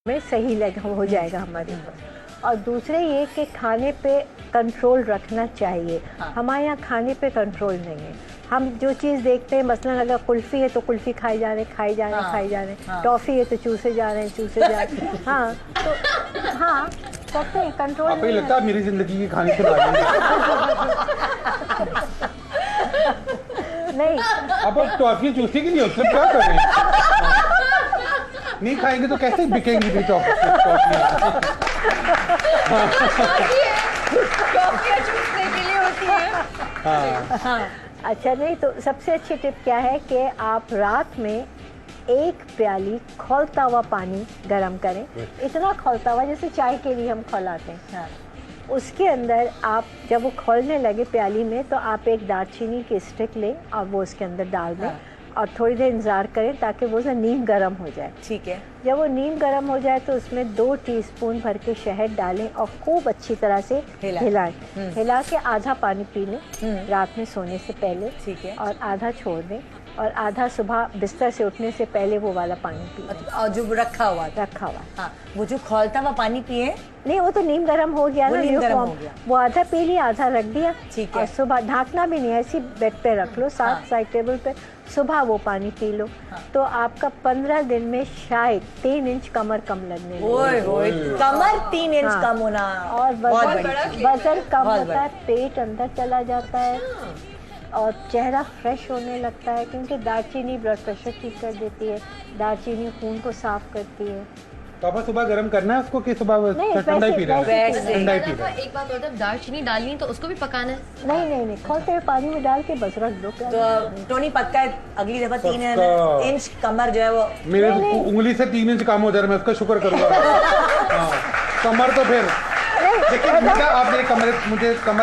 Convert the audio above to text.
में सही हो जाएगा हमारे ऊपर। और दूसरे ये कि खाने पे कंट्रोल रखना चाहिए। हमारे यहाँ खाने पे कंट्रोल नहीं है। हम जो चीज़ देखते हैं, मसलन अगर कुल्फ़ी है तो कुल्फ़ी खाई जा रहे हैं, टॉफ़ी है तो चूसे जा रहे हैं। हाँ, तो हाँ करते हैं, कंट्रोल आपको लगता है मेरी ज़िंदगी की खाने से नहीं। अब टॉफ़ी चूसने के लिए उसमें क्या कर रहे हैं? नहीं खाएंगे तो कैसे बिकेंगी भी टॉफ़ियाँ चूसने के लिए होती है। हाँ, अच्छा नहीं तो सबसे अच्छी टिप क्या है कि आप रात में 1 प्याली खौलता हुआ पानी गरम करें, इतना खौलता हुआ जैसे चाय के लिए हम खौलाते हैं। उसके अंदर आप जब वो खौलने लगे प्याली में तो आप एक दालचीनी की स्टिक लें और वो उसके अंदर डाल दें और थोड़ी देर इंतज़ार करें ताकि वो नीम गर्म हो जाए। ठीक है। जब वो नीम गर्म हो जाए तो उसमें 2 टीस्पून भर के शहद डालें और खूब अच्छी तरह से हिलाएं। हिला के आधा पानी पी लें रात में सोने से पहले। ठीक है। और आधा छोड़ दें और आधा सुबह बिस्तर से उठने से पहले वो वाला पानी पी लें। और जो रखा हुआ हाँ, वो जो खौलता हुआ पानी पिए नहीं, वो तो नीम गर्म हो गया ना, नीम गर्म हो गया। वो आधा पी लिया, आधा रख दिया। ठीक है। और सुबह ढाकना भी नहीं, ऐसी बेड पे रख लो, साइड टेबल पे, सुबह वो पानी पी लो। तो आपका 15 दिन में शायद 3 इंच कमर कम लगने लगेगी। कमर 3 इंच कम होना और वजन कम होता है, पेट अंदर चला जाता है और चेहरा फ्रेश होने लगता है, क्योंकि दालचीनी ब्लड प्रेशर ठीक कर देती है, दालचीनी खून को साफ करती है। तो आप सुबह गर्म करना है उसको कि सुबह ठंडा ही पी रहे हैं? एक बात और, जब दालचीनी डालनी तो उसको भी पकाना है? नहीं, खौलते हुए पानी में डाल के बस रख दो। तो टोनी पक्का है अगली दफा 3 इंच कमर जो है वो मेरे उंगली से 3 इंच कम हो जा रहा है, मैं उसका शुक्र करूँगा। कमर तो फिर देखिए, आपने मुझे कमर